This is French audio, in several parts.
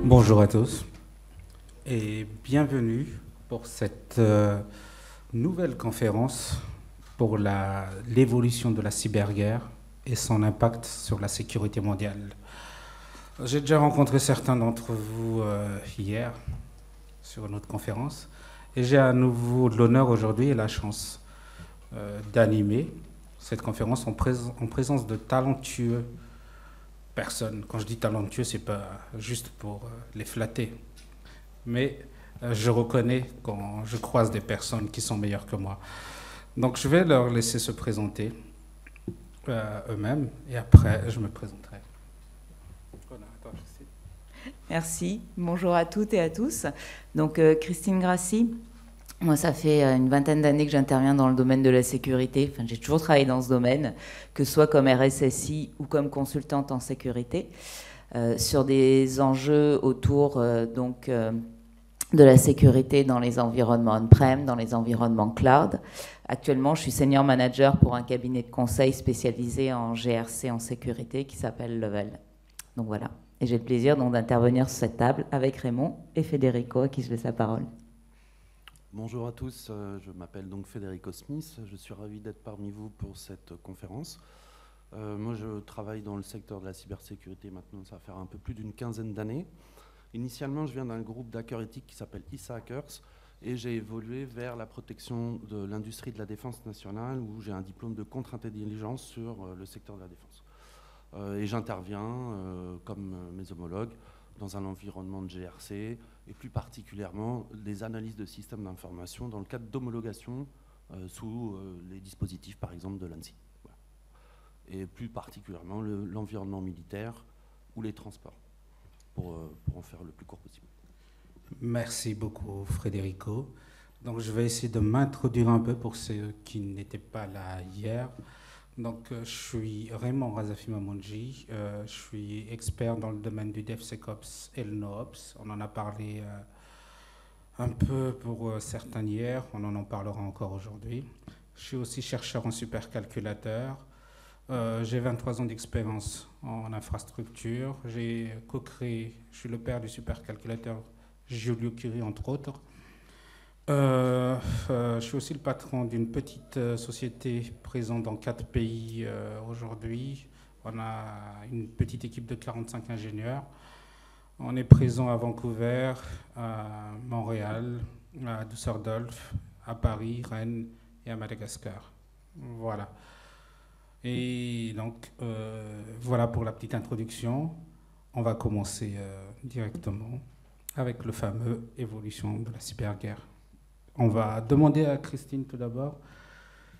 Bonjour à tous et bienvenue pour cette nouvelle conférence pour l'évolution de la cyberguerre et son impact sur la sécurité mondiale. J'ai déjà rencontré certains d'entre vous hier sur notre conférence et j'ai à nouveau l'honneur aujourd'hui et la chance d'animer cette conférence en présence de talentueux personnes. Quand je dis talentueux, c'est pas juste pour les flatter, mais je reconnais quand je croise des personnes qui sont meilleures que moi. Donc je vais leur laisser se présenter eux-mêmes et après je me présenterai. Merci, bonjour à toutes et à tous. Donc Christine Grassi, moi ça fait une vingtaine d'années que j'interviens dans le domaine de la sécurité. Enfin, j'ai toujours travaillé dans ce domaine, que ce soit comme RSSI ou comme consultante en sécurité, sur des enjeux autour de la sécurité dans les environnements on-prem, dans les environnements cloud. Actuellement, je suis senior manager pour un cabinet de conseil spécialisé en GRC en sécurité qui s'appelle Level. Donc voilà. Et j'ai le plaisir donc d'intervenir sur cette table avec Raymond et Federico, à qui je laisse la parole. Bonjour à tous, je m'appelle donc Federico Smith, je suis ravi d'être parmi vous pour cette conférence. Moi je travaille dans le secteur de la cybersécurité maintenant, ça va faire un peu plus d'une quinzaine d'années. Initialement je viens d'un groupe d'hackers éthiques qui s'appelle ISA Hackers et j'ai évolué vers la protection de l'industrie de la défense nationale où j'ai un diplôme de contre-intelligence sur le secteur de la défense. Et j'interviens, comme mes homologues, dans un environnement de GRC, et plus particulièrement des analyses de systèmes d'information dans le cadre d'homologation sous les dispositifs, par exemple, de l'ANSSI. Voilà. Et plus particulièrement l'environnement militaire ou les transports, pour en faire le plus court possible. Merci beaucoup, Federico. Donc, je vais essayer de m'introduire un peu pour ceux qui n'étaient pas là hier. Donc, je suis Raymond Razafi Mamonji, je suis expert dans le domaine du DevSecOps et le NoOps. On en a parlé un peu pour certains hier, on en parlera encore aujourd'hui. Je suis aussi chercheur en supercalculateur. J'ai 23 ans d'expérience en infrastructure. J'ai co-créé, je suis le père du supercalculateur Joliot-Curie, entre autres. Je suis aussi le patron d'une petite société présente dans 4 pays aujourd'hui. On a une petite équipe de 45 ingénieurs. On est présent à Vancouver, à Montréal, à Düsseldorf, à Paris, Rennes et à Madagascar. Voilà. Et donc, voilà pour la petite introduction. On va commencer directement avec le fameux évolution de la cyberguerre. On va demander à Christine tout d'abord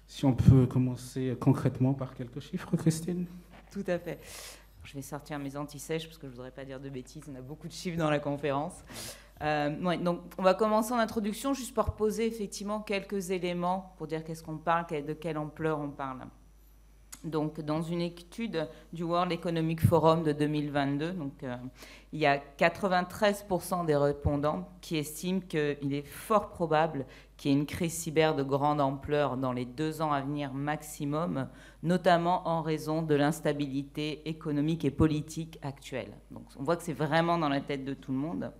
si on peut commencer concrètement par quelques chiffres, Christine. Tout à fait. Je vais sortir mes anti-sèches parce que je ne voudrais pas dire de bêtises, on a beaucoup de chiffres dans la conférence. Donc on va commencer en introduction juste pour poser effectivement quelques éléments pour dire qu'est-ce qu'on parle, de quelle ampleur on parle. Donc, dans une étude du World Economic Forum de 2022, il y a 93% des répondants qui estiment qu'il est fort probable qu'il y ait une crise cyber de grande ampleur dans les 2 ans à venir maximum, notamment en raison de l'instabilité économique et politique actuelle. Donc, on voit que c'est vraiment dans la tête de tout le monde.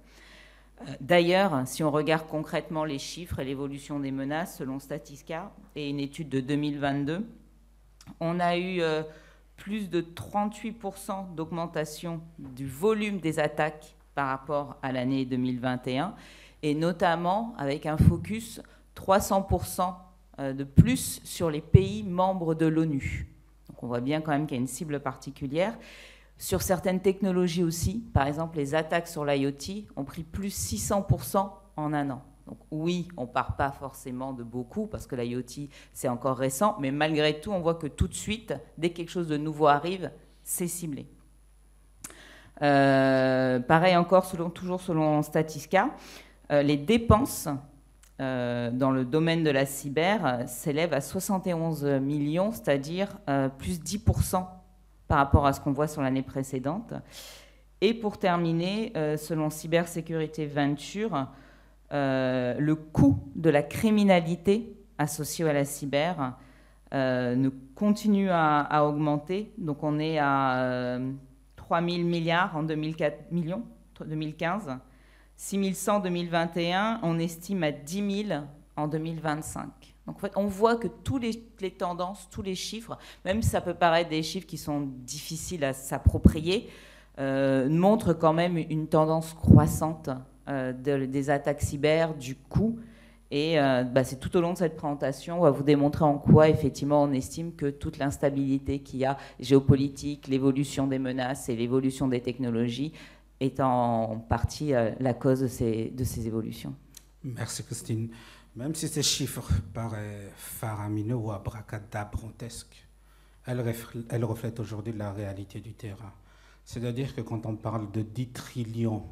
D'ailleurs, si on regarde concrètement les chiffres et l'évolution des menaces, selon Statistica et une étude de 2022, on a eu plus de 38% d'augmentation du volume des attaques par rapport à l'année 2021, et notamment avec un focus 300% de plus sur les pays membres de l'ONU. Donc on voit bien quand même qu'il y a une cible particulière. Sur certaines technologies aussi, par exemple les attaques sur l'IoT ont pris plus 600% en un an. Donc oui, on ne part pas forcément de beaucoup parce que l'IoT, c'est encore récent, mais malgré tout, on voit que tout de suite, dès que quelque chose de nouveau arrive, c'est ciblé. Pareil encore, toujours selon Statistica, les dépenses dans le domaine de la cyber s'élèvent à 71 millions, c'est-à-dire plus 10% par rapport à ce qu'on voit sur l'année précédente. Et pour terminer, selon Cybersécurité Venture, le coût de la criminalité associée à la cyber ne continue à augmenter. Donc on est à 3 000 milliards en 2004, millions, 2015, 6100 en 2021, on estime à 10 000 en 2025. Donc en fait, on voit que tous les tendances, tous les chiffres, même si ça peut paraître des chiffres qui sont difficiles à s'approprier, montrent quand même une tendance croissante des attaques cyber, du coût. Et c'est tout au long de cette présentation, on va vous démontrer en quoi, effectivement, on estime que toute l'instabilité qu'il y a, géopolitique, l'évolution des menaces et l'évolution des technologies, est en partie la cause de ces évolutions. Merci Christine. Même si ces chiffres paraissent faramineux ou abracadabrantesques, elles reflètent aujourd'hui la réalité du terrain. C'est-à-dire que quand on parle de 10 trillions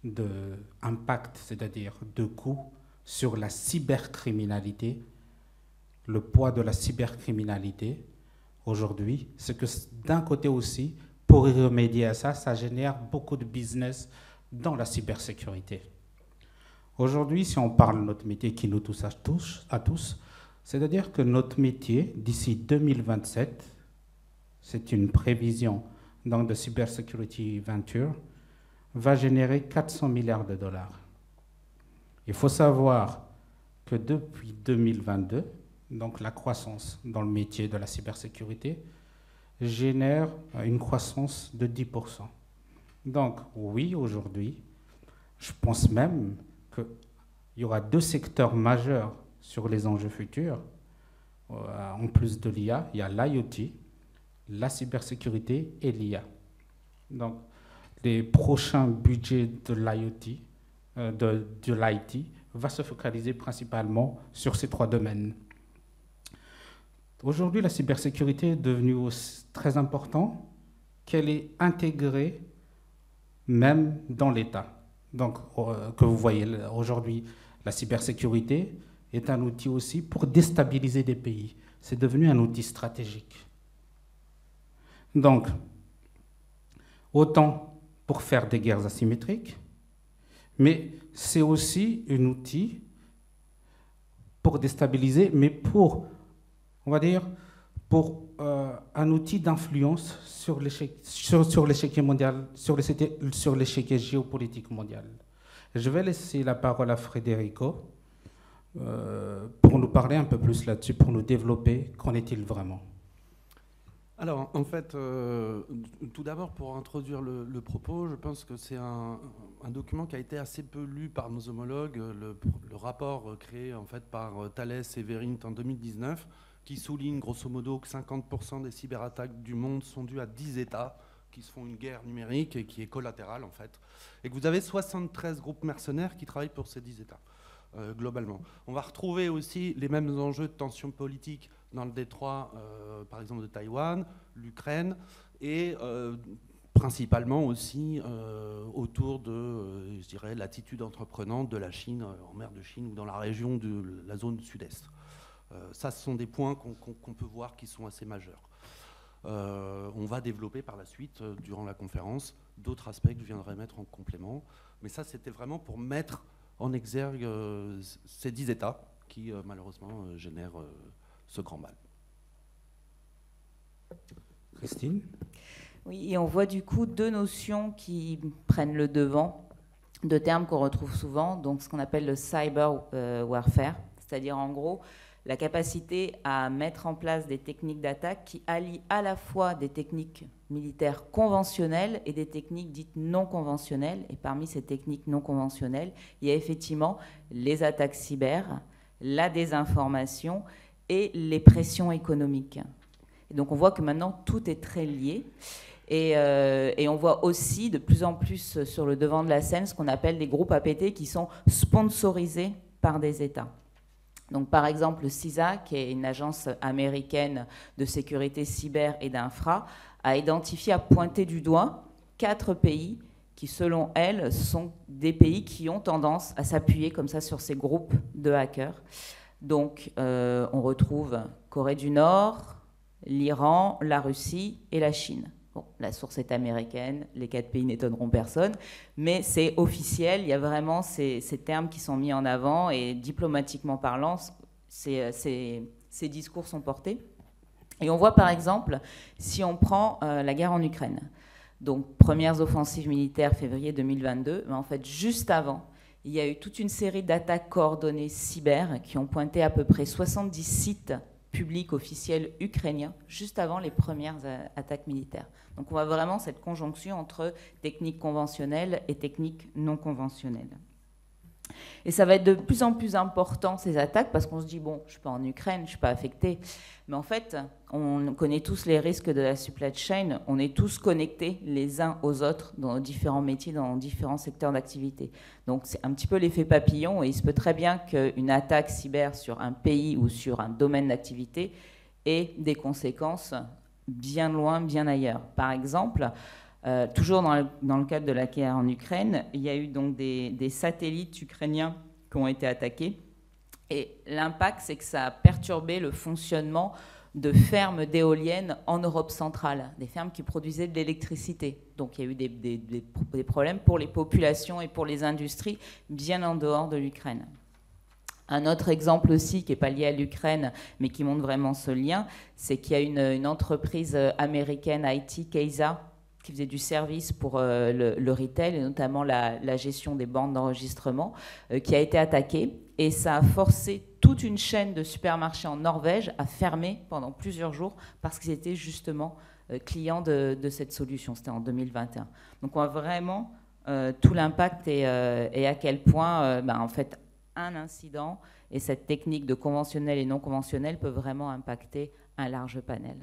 d'impact, c'est-à-dire de coûts sur la cybercriminalité, le poids de la cybercriminalité aujourd'hui, c'est que d'un côté aussi, pour y remédier à ça, ça génère beaucoup de business dans la cybersécurité. Aujourd'hui, si on parle de notre métier qui nous touche à tous, c'est-à-dire que notre métier, d'ici 2027, c'est une prévision donc de Cybersecurity Venture, va générer 400 milliards de dollars. Il faut savoir que depuis 2022, donc la croissance dans le métier de la cybersécurité génère une croissance de 10%. Donc oui, aujourd'hui, je pense même qu'il y aura 2 secteurs majeurs sur les enjeux futurs. En plus de l'IA, il y a l'IoT, la cybersécurité et l'IA. Donc, les prochains budgets de l'IoT, de l'IT, va se focaliser principalement sur ces 3 domaines. Aujourd'hui, la cybersécurité est devenue aussi très importante, qu'elle est intégrée même dans l'État. Donc, que vous voyez aujourd'hui, la cybersécurité est un outil aussi pour déstabiliser des pays. C'est devenu un outil stratégique. Donc, autant pour faire des guerres asymétriques, mais c'est aussi un outil pour déstabiliser, mais pour, on va dire, pour un outil d'influence sur l'échiquier mondial, sur l'échiquier géopolitique mondial. Je vais laisser la parole à Federico pour nous parler un peu plus là-dessus, pour nous développer. Qu'en est-il vraiment ? Alors, en fait, tout d'abord, pour introduire le propos, je pense que c'est un document qui a été assez peu lu par nos homologues, le rapport créé en fait par Thales et Verint en 2019, qui souligne grosso modo que 50% des cyberattaques du monde sont dues à 10 États qui se font une guerre numérique et qui est collatérale en fait, et que vous avez 73 groupes mercenaires qui travaillent pour ces 10 États. Globalement. On va retrouver aussi les mêmes enjeux de tension politique dans le détroit, par exemple, de Taïwan, l'Ukraine, et principalement aussi autour de, je dirais, l'attitude entreprenante de la Chine, en mer de Chine ou dans la région de la zone sud-est. Ça, ce sont des points qu'on peut voir qui sont assez majeurs. On va développer par la suite, durant la conférence, d'autres aspects que je viendrai mettre en complément. Mais ça, c'était vraiment pour mettre en exergue ces 10 États qui, malheureusement, génèrent ce grand mal. Christine ? Oui, et on voit du coup 2 notions qui prennent le devant, 2 termes qu'on retrouve souvent, donc ce qu'on appelle le cyber warfare, c'est-à-dire en gros la capacité à mettre en place des techniques d'attaque qui allient à la fois des techniques militaires conventionnelles et des techniques dites non conventionnelles. Et parmi ces techniques non conventionnelles, il y a effectivement les attaques cyber, la désinformation et les pressions économiques. Et donc on voit que maintenant tout est très lié. Et on voit aussi de plus en plus sur le devant de la scène ce qu'on appelle des groupes APT qui sont sponsorisés par des États. Donc, par exemple, le CISA, qui est une agence américaine de sécurité cyber et d'infra, a identifié, a pointé du doigt 4 pays qui, selon elle, sont des pays qui ont tendance à s'appuyer comme ça sur ces groupes de hackers. Donc, on retrouve Corée du Nord, l'Iran, la Russie et la Chine. Bon, la source est américaine, les 4 pays n'étonneront personne, mais c'est officiel, il y a vraiment ces termes qui sont mis en avant et diplomatiquement parlant, ces discours sont portés. Et on voit par exemple, si on prend la guerre en Ukraine, Donc, premières offensives militaires, février 2022. Mais en fait, juste avant, il y a eu toute une série d'attaques coordonnées cyber qui ont pointé à peu près 70 sites publics officiels ukrainiens, juste avant les premières attaques militaires. Donc, on voit vraiment cette conjonction entre techniques conventionnelles et techniques non conventionnelles. Et ça va être de plus en plus important, ces attaques, parce qu'on se dit, bon, je ne suis pas en Ukraine, je ne suis pas affecté. Mais en fait, on connaît tous les risques de la supply chain, on est tous connectés les uns aux autres dans différents métiers, dans différents secteurs d'activité. Donc c'est un petit peu l'effet papillon, et il se peut très bien qu'une attaque cyber sur un pays ou sur un domaine d'activité ait des conséquences bien loin, bien ailleurs. Par exemple, toujours dans le cadre de la guerre en Ukraine, il y a eu donc des satellites ukrainiens qui ont été attaqués. Et l'impact, c'est que ça a perturbé le fonctionnement de fermes d'éoliennes en Europe centrale, des fermes qui produisaient de l'électricité. Donc il y a eu des problèmes pour les populations et pour les industries bien en dehors de l'Ukraine. Un autre exemple aussi, qui n'est pas lié à l'Ukraine, mais qui montre vraiment ce lien, c'est qu'il y a une entreprise américaine IT, Keysa, qui faisait du service pour le retail, et notamment la gestion des bornes d'enregistrement, qui a été attaquée. Et ça a forcé toute une chaîne de supermarchés en Norvège à fermer pendant plusieurs jours parce qu'ils étaient justement clients de cette solution. C'était en 2021. Donc on voit vraiment tout l'impact et à quel point, en fait, un incident et cette technique de conventionnel et non conventionnel peut vraiment impacter un large panel.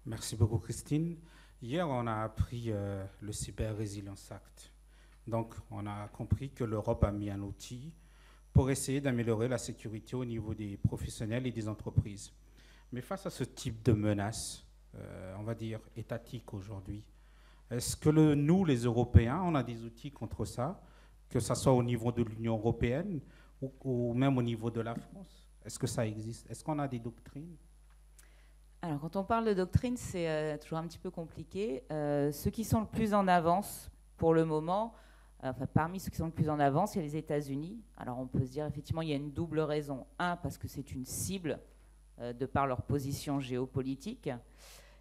Merci beaucoup, Christine. Hier, on a appris le Cyber Resilience Act. Donc, on a compris que l'Europe a mis un outil pour essayer d'améliorer la sécurité au niveau des professionnels et des entreprises. Mais face à ce type de menace, on va dire étatique aujourd'hui, est-ce que nous, les Européens, on a des outils contre ça, que ce soit au niveau de l'Union européenne ou même au niveau de la France? Est-ce que ça existe? Est-ce qu'on a des doctrines? Alors, quand on parle de doctrine, c'est toujours un petit peu compliqué. Ceux qui sont le plus en avance pour le moment, parmi ceux qui sont le plus en avance, il y a les États-Unis. Alors, on peut se dire, effectivement, il y a une double raison. Un, parce que c'est une cible de par leur position géopolitique.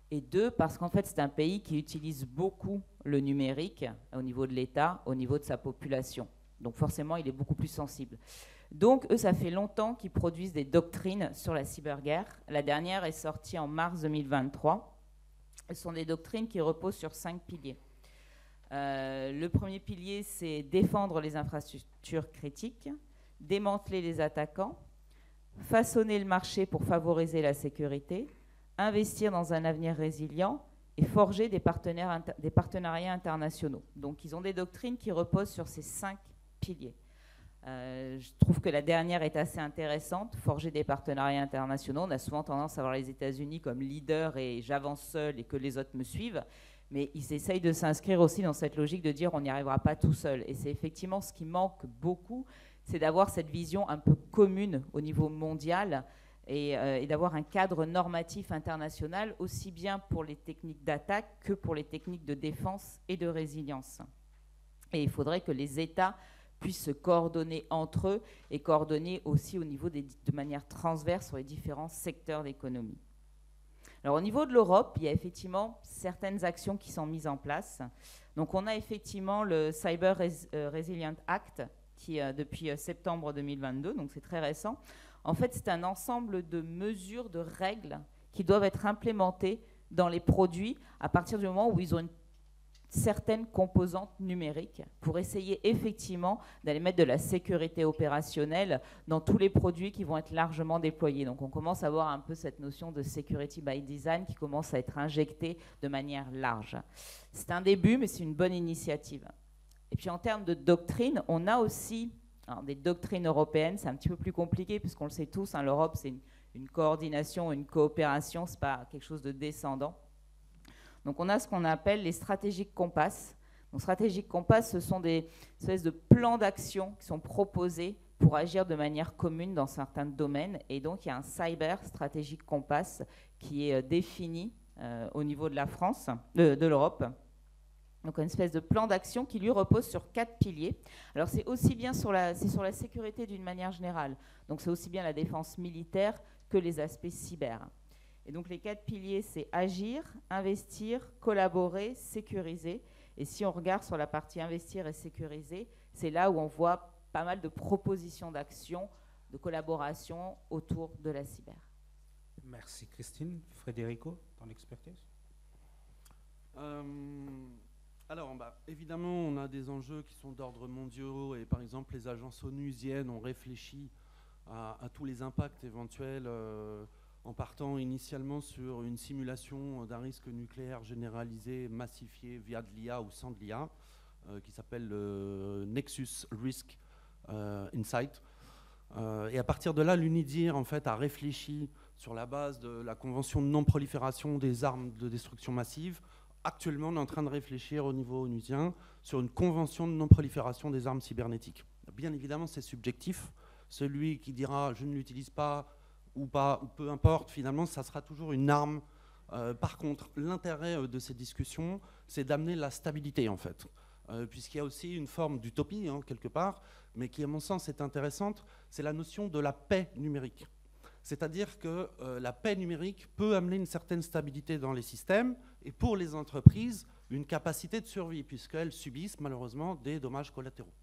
Et deux, parce qu'en fait, c'est un pays qui utilise beaucoup le numérique au niveau de l'État, au niveau de sa population. Donc, forcément, il est beaucoup plus sensible. Donc, eux, ça fait longtemps qu'ils produisent des doctrines sur la cyberguerre. La dernière est sortie en mars 2023. Ce sont des doctrines qui reposent sur 5 piliers. Le premier pilier, c'est défendre les infrastructures critiques, démanteler les attaquants, façonner le marché pour favoriser la sécurité, investir dans un avenir résilient et forger des partenariats internationaux. Donc, ils ont des doctrines qui reposent sur ces 5 piliers. Je trouve que la dernière est assez intéressante, forger des partenariats internationaux. On a souvent tendance à voir les États-Unis comme leader et j'avance seul et que les autres me suivent. Mais ils essayent de s'inscrire aussi dans cette logique de dire on n'y arrivera pas tout seul. Et c'est effectivement ce qui manque beaucoup, c'est d'avoir cette vision un peu commune au niveau mondial et d'avoir un cadre normatif international aussi bien pour les techniques d'attaque que pour les techniques de défense et de résilience. Et il faudrait que les États puissent se coordonner entre eux et coordonner aussi au niveau de manière transverse sur les différents secteurs d'économie. Alors au niveau de l'Europe, il y a effectivement certaines actions qui sont mises en place. Donc on a effectivement le Cyber Resilient Act qui depuis septembre 2022, donc c'est très récent. En fait, c'est un ensemble de mesures, de règles qui doivent être implémentées dans les produits à partir du moment où ils ont une certaines composantes numériques pour essayer effectivement d'aller mettre de la sécurité opérationnelle dans tous les produits qui vont être largement déployés. Donc on commence à voir un peu cette notion de security by design qui commence à être injectée de manière large. C'est un début, mais c'est une bonne initiative. Et puis en termes de doctrine, on a aussi des doctrines européennes. C'est un petit peu plus compliqué puisqu'on le sait tous, l'Europe c'est une coordination, une coopération, c'est pas quelque chose de descendant. Donc on a ce qu'on appelle les stratégiques Compass. Donc stratégiques Compass, ce sont des espèces de plans d'action qui sont proposés pour agir de manière commune dans certains domaines. Et donc il y a un Cyber Strategic Compass qui est défini au niveau de la France, de l'Europe. Donc une espèce de plan d'action qui lui repose sur 4 piliers. Alors c'est aussi bien sur la sécurité d'une manière générale. Donc c'est aussi bien la défense militaire que les aspects cyber. Et donc les 4 piliers, c'est agir, investir, collaborer, sécuriser. Et si on regarde sur la partie investir et sécuriser, c'est là où on voit pas mal de propositions d'action, de collaboration autour de la cyber. Merci Christine. Federico, ton expertise? Alors, évidemment, on a des enjeux qui sont d'ordre mondiaux et par exemple, les agences onusiennes ont réfléchi à tous les impacts éventuels en partant initialement sur une simulation d'un risque nucléaire généralisé, massifié via de l'IA ou sans de l'IA, qui s'appelle le Nexus Risk Insight. Et à partir de là, l'UNIDIR en fait, a réfléchi sur la base de la Convention de non-prolifération des armes de destruction massive. Actuellement, on est en train de réfléchir au niveau onusien sur une convention de non-prolifération des armes cybernétiques. Bien évidemment, c'est subjectif. Celui qui dira « je ne l'utilise pas » ou pas, ou peu importe, finalement, ça sera toujours une arme. Par contre, l'intérêt de ces discussions, c'est d'amener la stabilité, en fait. Puisqu'il y a aussi une forme d'utopie, hein, quelque part, mais qui, à mon sens, est intéressante, c'est la notion de la paix numérique. C'est-à-dire que la paix numérique peut amener une certaine stabilité dans les systèmes et pour les entreprises, une capacité de survie, puisqu'elles subissent malheureusement des dommages collatéraux.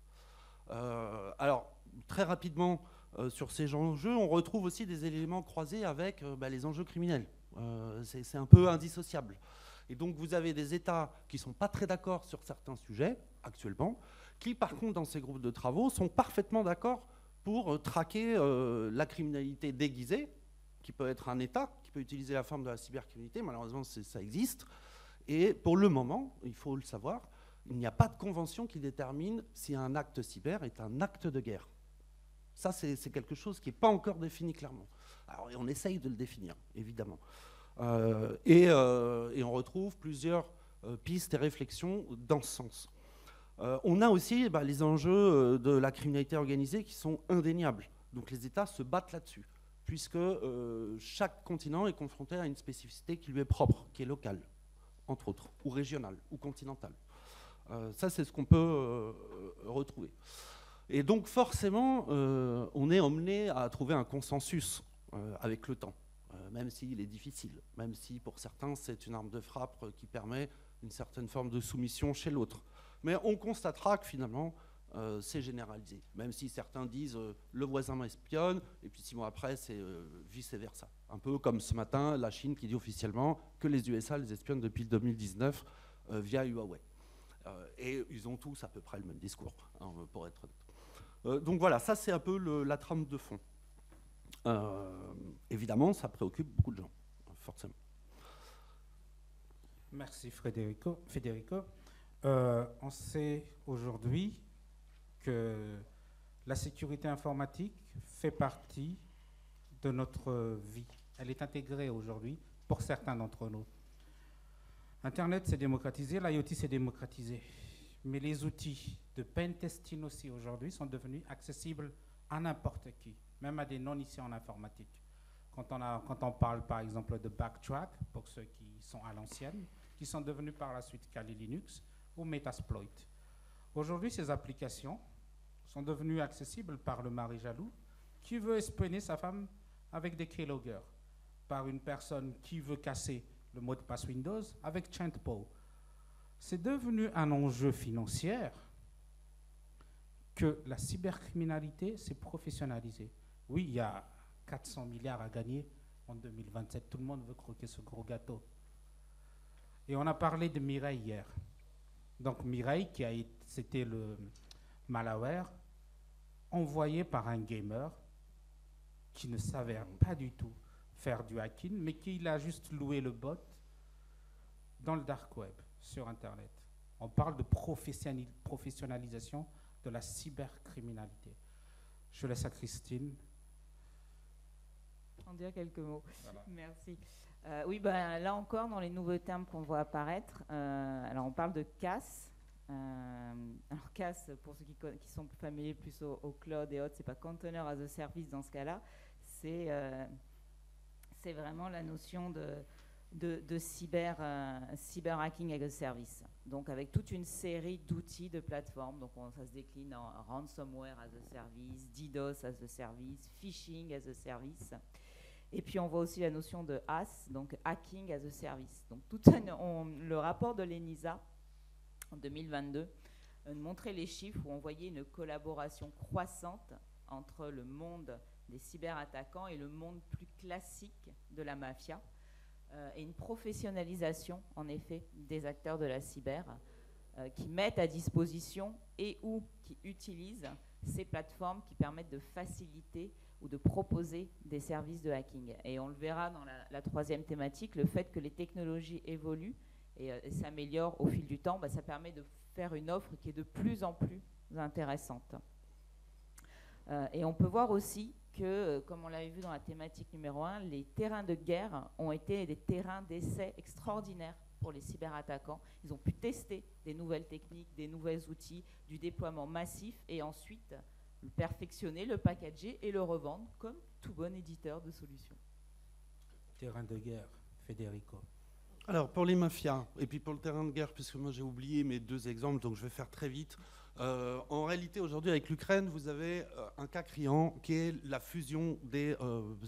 Alors, très rapidement, sur ces enjeux, on retrouve aussi des éléments croisés avec les enjeux criminels. C'est un peu indissociable. Et donc, vous avez des États qui ne sont pas très d'accord sur certains sujets, actuellement, qui, par contre, dans ces groupes de travaux, sont parfaitement d'accord pour traquer la criminalité déguisée, qui peut être un État, qui peut utiliser la forme de la cybercriminalité, malheureusement ça existe, et pour le moment, il faut le savoir, il n'y a pas de convention qui détermine si un acte cyber est un acte de guerre. Ça, c'est quelque chose qui n'est pas encore défini clairement. Alors, on essaye de le définir, évidemment. Et on retrouve plusieurs pistes et réflexions dans ce sens. On a aussi les enjeux de la criminalité organisée qui sont indéniables. Donc les États se battent là-dessus, puisque chaque continent est confronté à une spécificité qui lui est propre, qui est locale, entre autres, ou régionale, ou continentale. Ça, c'est ce qu'on peut retrouver. Et donc forcément, on est emmené à trouver un consensus avec le temps, même s'il est difficile, même si pour certains, c'est une arme de frappe qui permet une certaine forme de soumission chez l'autre. Mais on constatera que finalement, c'est généralisé. Même si certains disent le voisin m'espionne, et puis 6 mois après, c'est vice-versa. Un peu comme ce matin, la Chine qui dit officiellement que les USA les espionnent depuis 2019 via Huawei. Et ils ont tous à peu près le même discours, hein, pour être honnête. Donc voilà, ça c'est un peu la trame de fond. Évidemment, ça préoccupe beaucoup de gens, forcément. Merci Federico. On sait aujourd'hui que la sécurité informatique fait partie de notre vie. Elle est intégrée aujourd'hui pour certains d'entre nous. Internet s'est démocratisé, l'IoT s'est démocratisé. Mais les outils de pentesting aussi aujourd'hui sont devenus accessibles à n'importe qui, même à des non-initiés en informatique. Quand on parle par exemple de Backtrack, pour ceux qui sont à l'ancienne, qui sont devenus par la suite Kali Linux ou Metasploit. Aujourd'hui, ces applications sont devenues accessibles par le mari jaloux qui veut espionner sa femme avec des keyloggers, par une personne qui veut casser le mot de passe Windows avec Chantpo. C'est devenu un enjeu financier que la cybercriminalité s'est professionnalisée. Oui, il y a 400 milliards à gagner en 2027. Tout le monde veut croquer ce gros gâteau. Et on a parlé de Mireille hier. Donc Mireille, c'était le malware envoyé par un gamer qui ne savait pas du tout faire du hacking, mais qui a juste loué le bot dans le dark web, sur Internet. On parle de professionnalisation de la cybercriminalité. Je laisse à Christine. En dire quelques mots. Voilà. Merci. Oui, là encore, dans les nouveaux termes qu'on voit apparaître, alors on parle de CAS. Alors CAS, pour ceux qui sont familiers plus au cloud et autres, c'est pas Container as a Service dans ce cas-là, c'est vraiment la notion de cyber hacking as a service. Donc avec toute une série d'outils, de plateformes. Donc ça se décline en ransomware as a service, DDoS as a service, phishing as a service. Et puis on voit aussi la notion de HAS, donc hacking as a service. Donc le rapport de l'ENISA en 2022, montrait les chiffres où on voyait une collaboration croissante entre le monde des cyberattaquants et le monde plus classique de la mafia, et une professionnalisation, en effet, des acteurs de la cyber qui mettent à disposition et ou qui utilisent ces plateformes qui permettent de faciliter ou de proposer des services de hacking. Et on le verra dans la troisième thématique, le fait que les technologies évoluent et s'améliorent au fil du temps, ça permet de faire une offre qui est de plus en plus intéressante. Et on peut voir aussi que, comme on l'avait vu dans la thématique numéro 1, les terrains de guerre ont été des terrains d'essai extraordinaires pour les cyberattaquants. Ils ont pu tester des nouvelles techniques, des nouveaux outils, du déploiement massif et ensuite le perfectionner, le packager et le revendre comme tout bon éditeur de solutions. Terrain de guerre, Federico. Alors, pour les mafias, et puis pour le terrain de guerre, puisque moi j'ai oublié mes deux exemples, donc je vais faire très vite. En réalité, aujourd'hui, avec l'Ukraine, vous avez un cas criant qui est la fusion des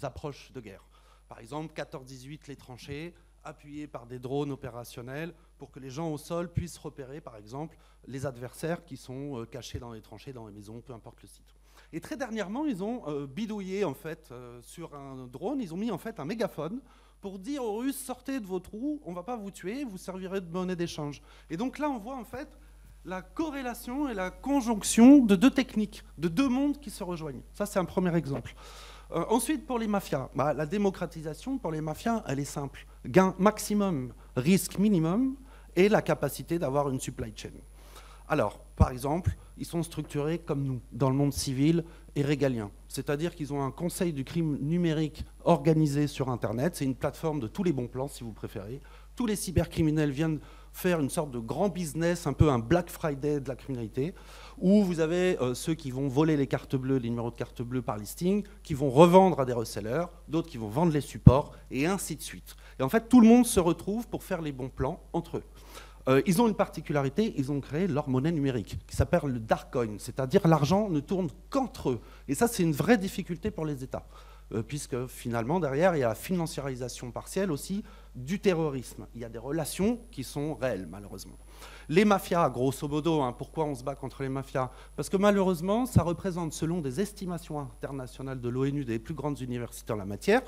approches de guerre. Par exemple, 14-18, les tranchées, appuyées par des drones opérationnels pour que les gens au sol puissent repérer, par exemple, les adversaires qui sont cachés dans les tranchées, dans les maisons, peu importe le site. Et très dernièrement, ils ont bidouillé, en fait, sur un drone, ils ont mis en fait un mégaphone pour dire aux Russes, sortez de vos trous, on ne va pas vous tuer, vous servirez de monnaie d'échange. Et donc là, on voit en fait la corrélation et la conjonction de deux techniques, de deux mondes qui se rejoignent. Ça, c'est un premier exemple. Ensuite, pour les mafias, la démocratisation pour les mafias, elle est simple. Gain maximum, risque minimum, et la capacité d'avoir une supply chain. Alors, par exemple, ils sont structurés comme nous, dans le monde civil et régalien. C'est-à-dire qu'ils ont un conseil du crime numérique organisé sur Internet. C'est une plateforme de tous les bons plans, si vous préférez. Tous les cybercriminels viennent faire une sorte de grand business, un peu un Black Friday de la criminalité, où vous avez ceux qui vont voler les cartes bleues, les numéros de cartes bleues par listing, qui vont revendre à des resellers, d'autres qui vont vendre les supports, et ainsi de suite. Et en fait, tout le monde se retrouve pour faire les bons plans entre eux. Ils ont une particularité, ils ont créé leur monnaie numérique, qui s'appelle le dark coin, c'est-à-dire l'argent ne tourne qu'entre eux. Et ça, c'est une vraie difficulté pour les États, puisque finalement, derrière, il y a la financiarisation partielle aussi du terrorisme. Il y a des relations qui sont réelles, malheureusement. Les mafias, grosso modo, pourquoi on se bat contre les mafias? Parce que malheureusement, ça représente, selon des estimations internationales de l'ONU, des plus grandes universités en la matière,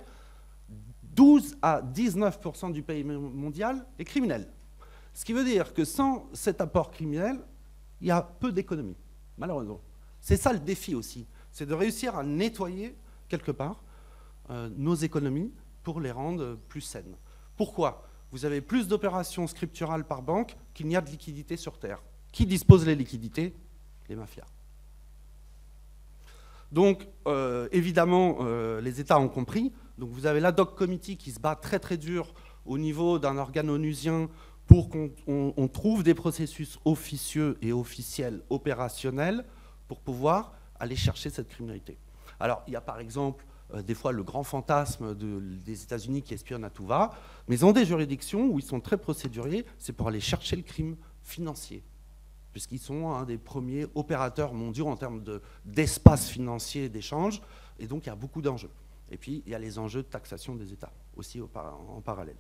12 à 19% du PIB mondial est criminel. Ce qui veut dire que sans cet apport criminel, il y a peu d'économie, malheureusement. C'est ça le défi aussi, c'est de réussir à nettoyer, quelque part, nos économies pour les rendre plus saines. Pourquoi? Vous avez plus d'opérations scripturales par banque qu'il n'y a de liquidités sur Terre. Qui dispose des liquidités? Les mafias. Donc, évidemment, les États ont compris. Donc, vous avez l'Ad hoc Committee qui se bat très très dur au niveau d'un organe onusien pour qu'on trouve des processus officieux et officiels opérationnels pour pouvoir aller chercher cette criminalité. Alors, il y a par exemple des fois le grand fantasme des États-Unis qui espionnent à tout va, mais ils ont des juridictions où ils sont très procéduriers, c'est pour aller chercher le crime financier, puisqu'ils sont un des premiers opérateurs mondiaux en termes d'espace financier et d'échange, et donc il y a beaucoup d'enjeux. Et puis, il y a les enjeux de taxation des États, aussi en parallèle.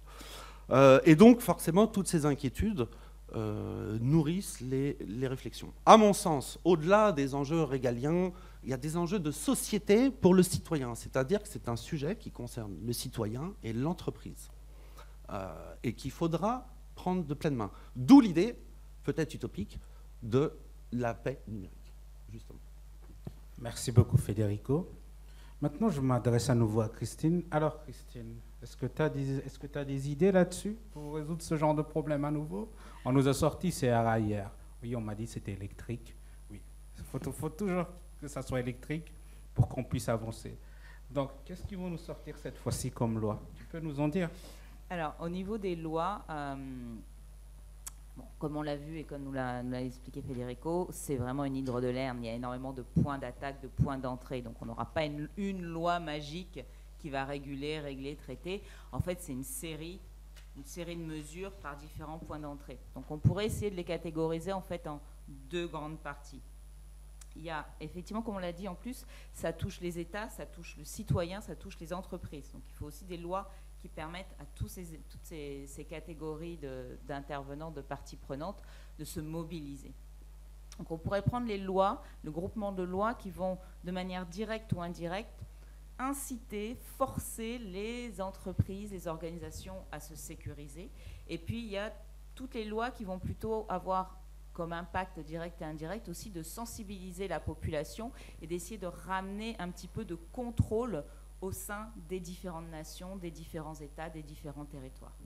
Et donc, forcément, toutes ces inquiétudes nourrissent les réflexions. À mon sens, au-delà des enjeux régaliens, il y a des enjeux de société pour le citoyen, c'est-à-dire que c'est un sujet qui concerne le citoyen et l'entreprise, et qu'il faudra prendre de pleine main. D'où l'idée, peut-être utopique, de la paix numérique, justement. Merci beaucoup, Federico. Maintenant, je m'adresse à nouveau à Christine. Alors, Christine, est-ce que tu as des idées là-dessus pour résoudre ce genre de problème à nouveau? On nous a sorti CRA hier. Oui, on m'a dit que c'était électrique. Oui, il faut toujours que ça soit électrique pour qu'on puisse avancer. Donc, qu'est-ce qu'ils vont nous sortir cette fois-ci comme loi? Tu peux nous en dire? Alors, au niveau des lois, comme on l'a vu et comme nous l'a expliqué Federico, c'est vraiment une hydre de l'herbe. Il y a énormément de points d'attaque, de points d'entrée. Donc, on n'aura pas une loi magique qui va réguler, régler, traiter. En fait, c'est une série de mesures par différents points d'entrée. Donc, on pourrait essayer de les catégoriser en fait en deux grandes parties. Il y a effectivement, comme on l'a dit en plus, ça touche les États, ça touche le citoyen, ça touche les entreprises. Donc, il faut aussi des lois qui permettent à toutes ces catégories d'intervenants, de parties prenantes, de se mobiliser. Donc on pourrait prendre les lois, le groupement de lois qui vont, de manière directe ou indirecte, inciter, forcer les entreprises, les organisations à se sécuriser. Et puis il y a toutes les lois qui vont plutôt avoir comme impact direct et indirect aussi de sensibiliser la population et d'essayer de ramener un petit peu de contrôle au sein des différentes nations, des différents États, des différents territoires.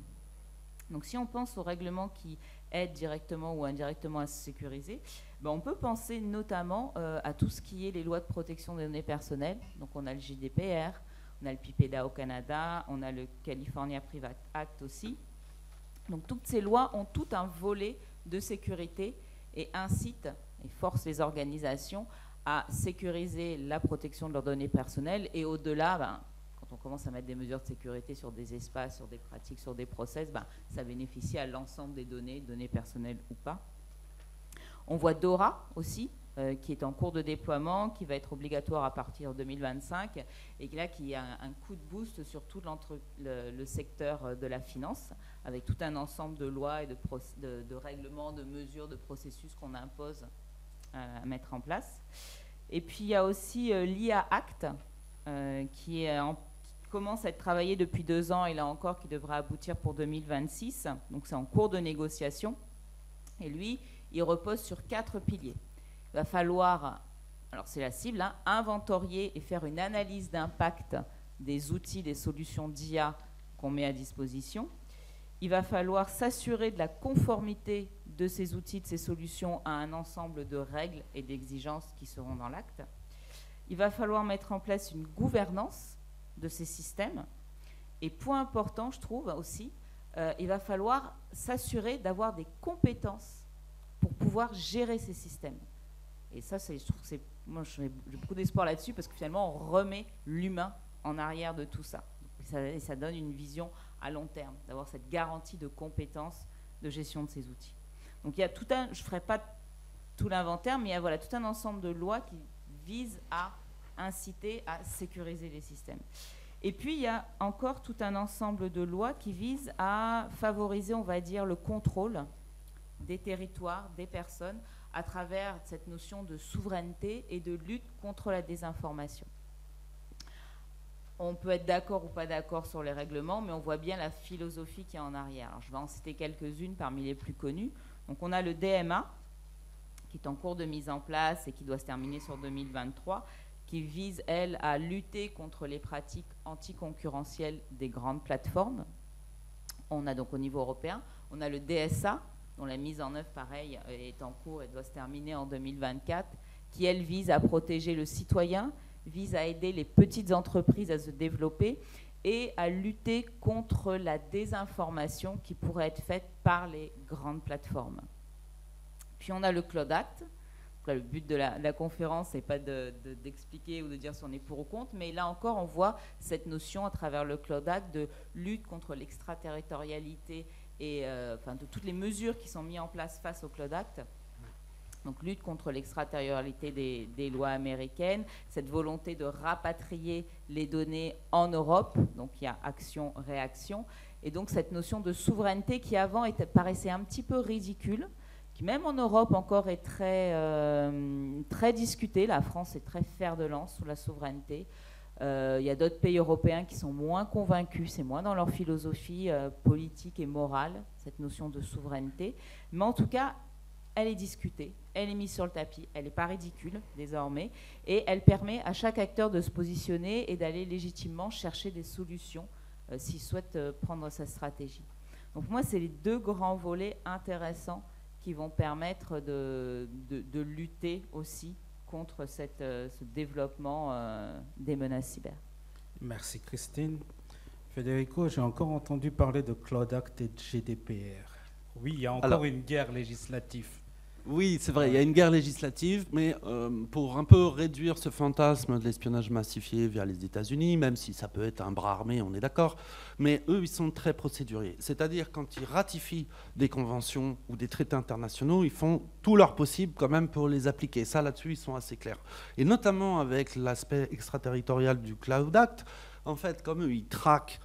Donc si on pense aux règlements qui aident directement ou indirectement à se sécuriser, on peut penser notamment à tout ce qui est les lois de protection des données personnelles. Donc on a le GDPR, on a le PIPEDA au Canada, on a le California Private Act aussi. Donc toutes ces lois ont tout un volet de sécurité et incitent et forcent les organisations à sécuriser la protection de leurs données personnelles et au-delà, quand on commence à mettre des mesures de sécurité sur des espaces, sur des pratiques, sur des process, ça bénéficie à l'ensemble des données personnelles ou pas. On voit DORA aussi, qui est en cours de déploiement, qui va être obligatoire à partir de 2025 et là qui a un coup de boost sur tout le secteur de la finance, avec tout un ensemble de lois et de règlements, de mesures, de processus qu'on impose à mettre en place. Et puis il y a aussi l'IA Act qui commence à être travaillé depuis 2 ans et là encore qui devra aboutir pour 2026. Donc c'est en cours de négociation. Et lui, il repose sur 4 piliers. Il va falloir, alors c'est la cible, inventorier et faire une analyse d'impact des outils, des solutions d'IA qu'on met à disposition. Il va falloir s'assurer de la conformité de ces outils, de ces solutions à un ensemble de règles et d'exigences qui seront dans l'acte. Il va falloir mettre en place une gouvernance de ces systèmes. Et point important, je trouve aussi, il va falloir s'assurer d'avoir des compétences pour pouvoir gérer ces systèmes. Et ça, je trouve que moi, j'ai beaucoup d'espoir là-dessus parce que finalement, on remet l'humain en arrière de tout ça. Et ça donne une vision à long terme, d'avoir cette garantie de compétences de gestion de ces outils. Donc il y a tout je ne ferai pas tout l'inventaire, mais il y a tout un ensemble de lois qui visent à inciter à sécuriser les systèmes. Et puis il y a encore tout un ensemble de lois qui visent à favoriser, on va dire, le contrôle des territoires, des personnes, à travers cette notion de souveraineté et de lutte contre la désinformation. On peut être d'accord ou pas d'accord sur les règlements, mais on voit bien la philosophie qui est en arrière. Alors, je vais en citer quelques-unes parmi les plus connues. Donc, on a le DMA, qui est en cours de mise en place et qui doit se terminer sur 2023, qui vise, elle, à lutter contre les pratiques anticoncurrentielles des grandes plateformes. On a donc au niveau européen, on a le DSA, dont la mise en œuvre, pareil, est en cours et doit se terminer en 2024, qui, elle, vise à protéger le citoyen, vise à aider les petites entreprises à se développer et à lutter contre la désinformation qui pourrait être faite par les grandes plateformes. Puis on a le Cloud Act. Là, le but de la conférence n'est pas d'expliquer ou de dire si on est pour ou contre, mais là encore, on voit cette notion à travers le Cloud Act de lutte contre l'extraterritorialité et de toutes les mesures qui sont mises en place face au Cloud Act. Donc lutte contre l'extraterritorialité des lois américaines, cette volonté de rapatrier les données en Europe, donc il y a action-réaction, et donc cette notion de souveraineté qui avant paraissait un petit peu ridicule, qui même en Europe encore est très discutée. La France est très fer de lance sous la souveraineté. Il y a d'autres pays européens qui sont moins convaincus, c'est moins dans leur philosophie politique et morale, cette notion de souveraineté. Mais en tout cas, elle est discutée, elle est mise sur le tapis, elle n'est pas ridicule désormais, et elle permet à chaque acteur de se positionner et d'aller légitimement chercher des solutions s'il souhaite prendre sa stratégie. Donc pour moi, c'est les 2 grands volets intéressants qui vont permettre de lutter aussi contre ce développement des menaces cyber. Merci Christine. Federico, j'ai encore entendu parler de Cloud Act et de GDPR. Oui, il y a encore une guerre législative. Oui, c'est vrai, il y a une guerre législative, mais pour un peu réduire ce fantasme de l'espionnage massifié via les États-Unis, même si ça peut être un bras armé, on est d'accord, mais eux, ils sont très procéduriers. C'est-à-dire, quand ils ratifient des conventions ou des traités internationaux, ils font tout leur possible quand même pour les appliquer. Ça, là-dessus, ils sont assez clairs. Et notamment avec l'aspect extraterritorial du Cloud Act, en fait, comme eux, ils traquent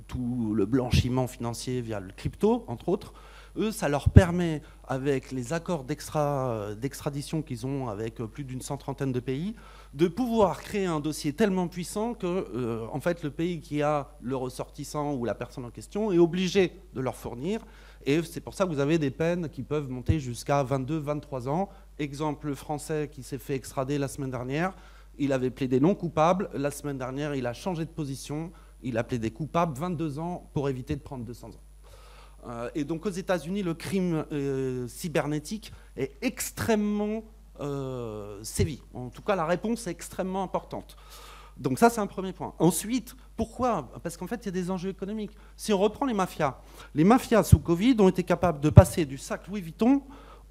tout le blanchiment financier via le crypto, entre autres. Eux, ça leur permet, avec les accords d'extradition qu'ils ont avec plus d'une 130aine de pays, de pouvoir créer un dossier tellement puissant que en fait, le pays qui a le ressortissant ou la personne en question est obligé de leur fournir. Et c'est pour ça que vous avez des peines qui peuvent monter jusqu'à 22, 23 ans. Exemple, le Français qui s'est fait extrader la semaine dernière, il avait plaidé non coupable. La semaine dernière, il a changé de position. Il a plaidé coupable, 22 ans, pour éviter de prendre 200 ans. Et donc aux États-Unis, le crime cybernétique est extrêmement sévi. En tout cas, la réponse est extrêmement importante. Donc ça, c'est un premier point. Ensuite, pourquoi? Parce qu'en fait, il y a des enjeux économiques. Si on reprend les mafias sous Covid ont été capables de passer du sac Louis Vuitton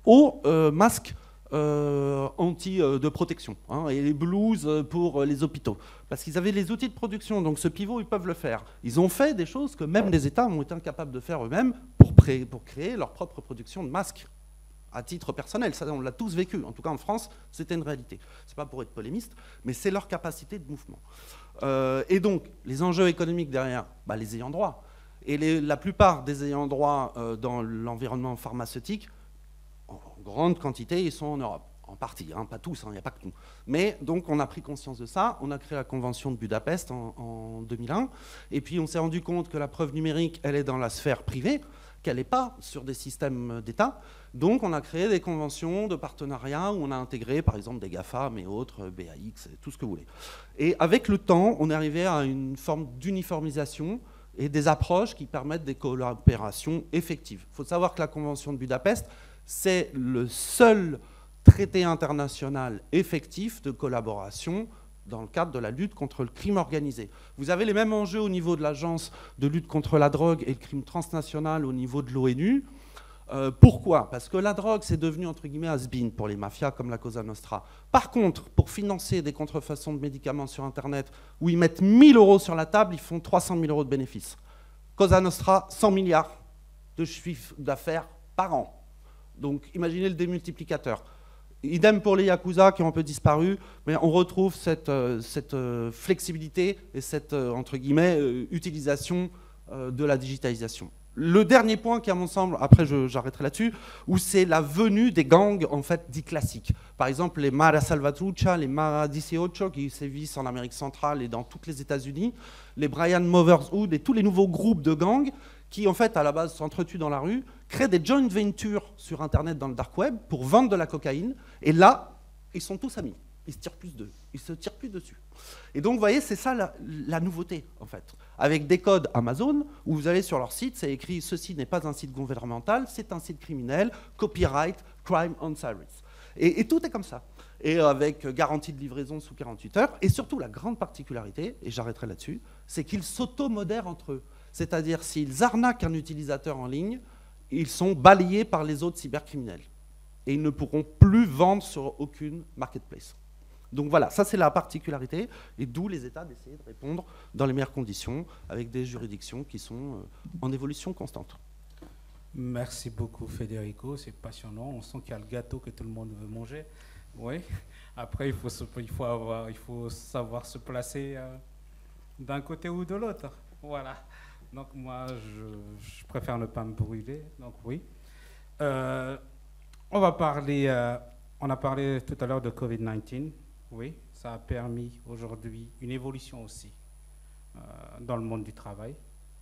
au masque de protection, hein, et les blouses pour les hôpitaux. Parce qu'ils avaient les outils de production, donc ce pivot, ils peuvent le faire. Ils ont fait des choses que même les États ont été incapables de faire eux-mêmes pour créer leur propre production de masques à titre personnel. Ça, on l'a tous vécu. En tout cas, en France, c'était une réalité. C'est pas pour être polémiste, mais c'est leur capacité de mouvement. Et donc, les enjeux économiques derrière, les ayants droit. Et la plupart des ayants droit dans l'environnement pharmaceutique, en grande quantité, ils sont en Europe. En partie, hein, pas tous, il n'y a pas que nous. Mais donc, on a pris conscience de ça. On a créé la Convention de Budapest en 2001. Et puis, on s'est rendu compte que la preuve numérique, elle est dans la sphère privée, qu'elle n'est pas sur des systèmes d'État. Donc, on a créé des conventions de partenariat où on a intégré, par exemple, des GAFA, mais autres, BAX, tout ce que vous voulez. Et avec le temps, on est arrivé à une forme d'uniformisation et des approches qui permettent des coopérations effectives. Il faut savoir que la Convention de Budapest, c'est le seul traité international effectif de collaboration dans le cadre de la lutte contre le crime organisé. Vous avez les mêmes enjeux au niveau de l'agence de lutte contre la drogue et le crime transnational au niveau de l'ONU. Pourquoi? Parce que la drogue, c'est devenu, entre guillemets, has-been pour les mafias comme la Cosa Nostra. Par contre, pour financer des contrefaçons de médicaments sur Internet, où ils mettent 1 000 € sur la table, ils font 300 000 € de bénéfices. Cosa Nostra, 100 milliards de chiffre d'affaires par an. Donc, imaginez le démultiplicateur. Idem pour les Yakuza qui ont un peu disparu, mais on retrouve cette flexibilité et cette, entre guillemets, utilisation de la digitalisation. Le dernier point qui, à mon sens, après j'arrêterai là-dessus, où c'est la venue des gangs, en fait, dits classiques. Par exemple, les Mara Salvatrucha, les Mara 18 qui sévissent en Amérique centrale et dans toutes les États-Unis, les Brian Mothershood et tous les nouveaux groupes de gangs qui, en fait, à la base, s'entretuent dans la rue, créent des joint ventures sur Internet dans le dark web pour vendre de la cocaïne. Et là, ils sont tous amis. Ils se tirent plus dessus. Et donc, vous voyez, c'est ça la nouveauté, en fait. Avec des codes Amazon, où vous allez sur leur site, c'est écrit « Ceci n'est pas un site gouvernemental, c'est un site criminel, copyright, crime on service ». Et tout est comme ça. Et avec garantie de livraison sous 48 heures. Et surtout, la grande particularité, et j'arrêterai là-dessus, c'est qu'ils s'automodèrent entre eux. C'est-à-dire, s'ils arnaquent un utilisateur en ligne, ils sont balayés par les autres cybercriminels. Et ils ne pourront plus vendre sur aucune marketplace. Donc voilà, ça c'est la particularité, et d'où les États d'essayer de répondre dans les meilleures conditions, avec des juridictions qui sont en évolution constante. Merci beaucoup Federico, c'est passionnant. On sent qu'il y a le gâteau que tout le monde veut manger. Oui. Après, il faut savoir se placer d'un côté ou de l'autre. Voilà. Donc moi, je préfère ne pas me brûler. Donc oui. On a parlé tout à l'heure de Covid-19. Oui, ça a permis aujourd'hui une évolution aussi dans le monde du travail.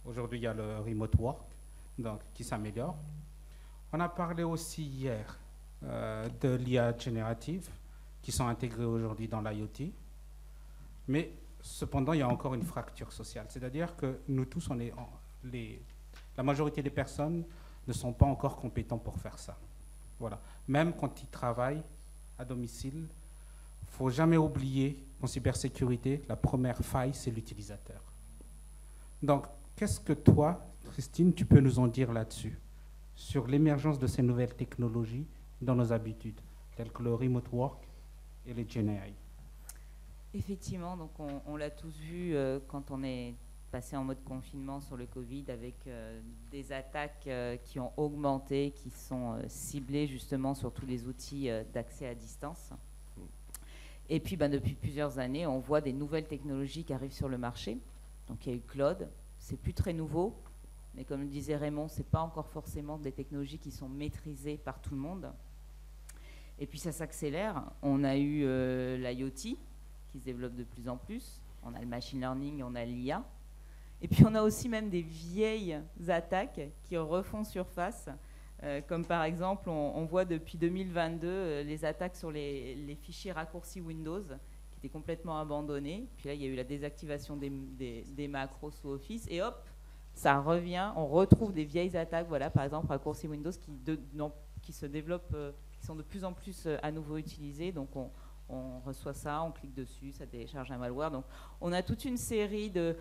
Aujourd'hui, il y a le remote work qui s'améliore. On a parlé aussi hier de l'IA générative qui sont intégrées aujourd'hui dans l'IoT. Mais cependant, il y a encore une fracture sociale. C'est-à-dire que nous tous, la majorité des personnes ne sont pas encore compétents pour faire ça. Voilà. Même quand ils travaillent à domicile, il ne faut jamais oublier qu'en cybersécurité, la première faille, c'est l'utilisateur. Donc, qu'est-ce que toi, Christine, tu peux nous en dire là-dessus, sur l'émergence de ces nouvelles technologies dans nos habitudes, telles que le remote work et les GenAI? Effectivement, donc on l'a tous vu quand on est passé en mode confinement sur le Covid, avec des attaques qui ont augmenté, qui sont ciblées justement sur tous les outils d'accès à distance. Et puis depuis plusieurs années, on voit des nouvelles technologies qui arrivent sur le marché. Donc il y a eu Claude, c'est plus très nouveau, mais comme le disait Raymond, c'est pas encore forcément des technologies qui sont maîtrisées par tout le monde. Et puis ça s'accélère. On a eu l'IoT qui se développe de plus en plus. On a le machine learning, on a l'IA. Et puis on a aussi même des vieilles attaques qui refont surface. Comme par exemple, on voit depuis 2022 les attaques sur les fichiers raccourcis Windows qui étaient complètement abandonnés. Puis là, il y a eu la désactivation des macros sous Office. Et hop, ça revient. On retrouve des vieilles attaques. Voilà, par exemple, raccourcis Windows qui se développent, qui sont de plus en plus à nouveau utilisés. Donc on reçoit ça, on clique dessus, ça télécharge un malware. Donc on a toute une série de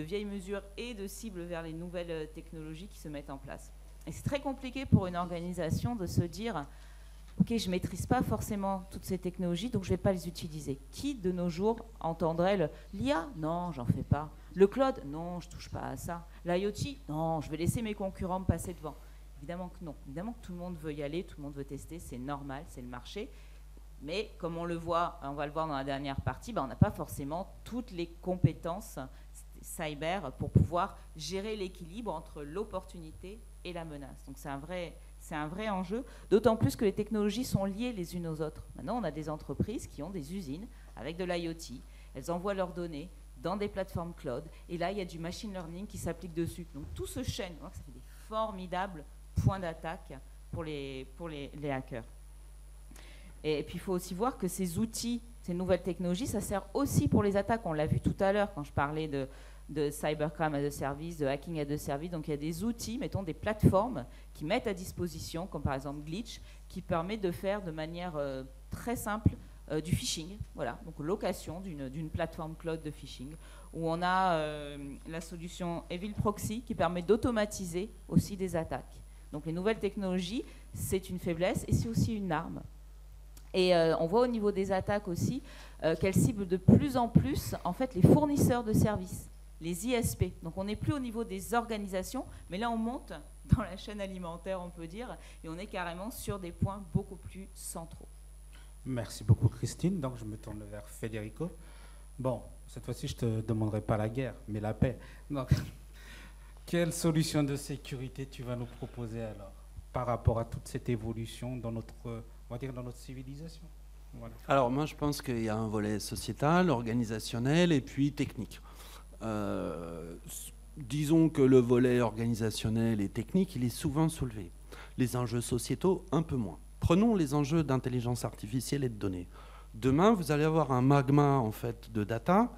vieilles mesures et de cibles vers les nouvelles technologies qui se mettent en place. Et c'est très compliqué pour une organisation de se dire « Ok, je ne maîtrise pas forcément toutes ces technologies, donc je ne vais pas les utiliser. » Qui, de nos jours, entendrait l'IA ? Non, j'en fais pas. Le cloud ? Non, je ne touche pas à ça. L'IoT ? Non, je vais laisser mes concurrents me passer devant. Évidemment que non. Évidemment que tout le monde veut y aller, tout le monde veut tester, c'est normal, c'est le marché. Mais comme on le voit, on va le voir dans la dernière partie, on n'a pas forcément toutes les compétences cyber pour pouvoir gérer l'équilibre entre l'opportunité et la menace. Donc c'est un vrai enjeu, d'autant plus que les technologies sont liées les unes aux autres. Maintenant, on a des entreprises qui ont des usines avec de l'IoT, elles envoient leurs données dans des plateformes cloud, et là, il y a du machine learning qui s'applique dessus. Donc tout se chaîne, donc ça fait des formidables points d'attaque pour les hackers. Et puis il faut aussi voir que ces outils, ces nouvelles technologies, ça sert aussi pour les attaques. On l'a vu tout à l'heure quand je parlais de cybercrime as a service, de hacking as a service. Donc il y a des outils, mettons des plateformes qui mettent à disposition, comme par exemple Glitch, qui permet de faire de manière très simple du phishing. Voilà, donc location d'une plateforme cloud de phishing, où on a la solution Evil Proxy qui permet d'automatiser aussi des attaques. Donc les nouvelles technologies, c'est une faiblesse et c'est aussi une arme. Et on voit au niveau des attaques aussi qu'elles ciblent de plus en plus en fait, les fournisseurs de services, les ISP. Donc on n'est plus au niveau des organisations, mais là on monte dans la chaîne alimentaire, on peut dire, et on est carrément sur des points beaucoup plus centraux. Merci beaucoup Christine. Donc je me tourne vers Federico. Bon, cette fois-ci je ne te demanderai pas la guerre, mais la paix. Donc, quelle solution de sécurité tu vas nous proposer alors par rapport à toute cette évolution dans notre, on va dire, dans notre civilisation? Voilà. Alors moi je pense qu'il y a un volet sociétal, organisationnel et puis technique. Disons que le volet organisationnel et technique, il est souvent soulevé. Les enjeux sociétaux, un peu moins. Prenons les enjeux d'intelligence artificielle et de données. Demain, vous allez avoir un magma en fait, de data.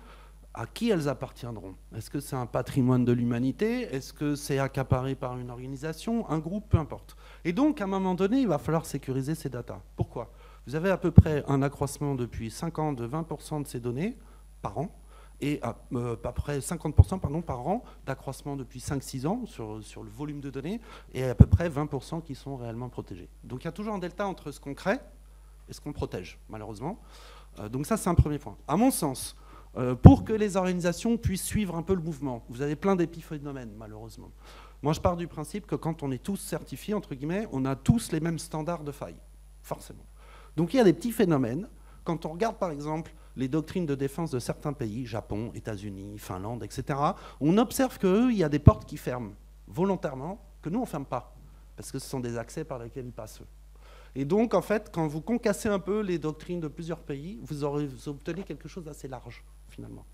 À qui elles appartiendront? Est-ce que c'est un patrimoine de l'humanité? Est-ce que c'est accaparé par une organisation, un groupe? Peu importe. Et donc, à un moment donné, il va falloir sécuriser ces data. Pourquoi? Vous avez à peu près un accroissement depuis 5 ans de 20% de ces données par an, et à peu près 50% par an d'accroissement depuis 5-6 ans sur le volume de données, et à peu près 20% qui sont réellement protégés. Donc il y a toujours un delta entre ce qu'on crée et ce qu'on protège, malheureusement. Donc ça, c'est un premier point. À mon sens, pour que les organisations puissent suivre un peu le mouvement, vous avez plein d'épiphénomènes, malheureusement. Moi, je pars du principe que quand on est tous certifiés, entre guillemets, on a tous les mêmes standards de faille, forcément. Donc il y a des petits phénomènes. Quand on regarde, par exemple, les doctrines de défense de certains pays, Japon, États-Unis, Finlande, etc., on observe qu'eux, il y a des portes qui ferment volontairement, que nous, on ne ferme pas, parce que ce sont des accès par lesquels ils passent eux. Et donc, en fait, quand vous concassez un peu les doctrines de plusieurs pays, vous obtenez quelque chose d'assez large, finalement.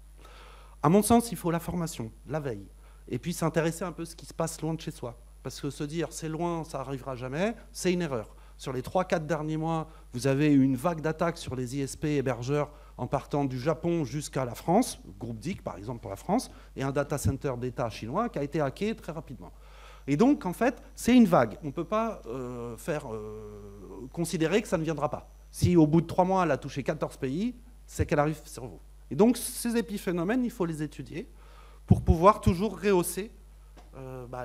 À mon sens, il faut la formation, la veille, et puis s'intéresser un peu à ce qui se passe loin de chez soi. Parce que se dire, c'est loin, ça n'arrivera jamais, c'est une erreur. Sur les 3-4 derniers mois, vous avez eu une vague d'attaques sur les ISP hébergeurs en partant du Japon jusqu'à la France, groupe DIC par exemple pour la France, et un data center d'État chinois qui a été hacké très rapidement. Et donc, en fait, c'est une vague. On ne peut pas considérer que ça ne viendra pas. Si au bout de 3 mois, elle a touché 14 pays, c'est qu'elle arrive sur vous. Et donc, ces épiphénomènes, il faut les étudier pour pouvoir toujours rehausser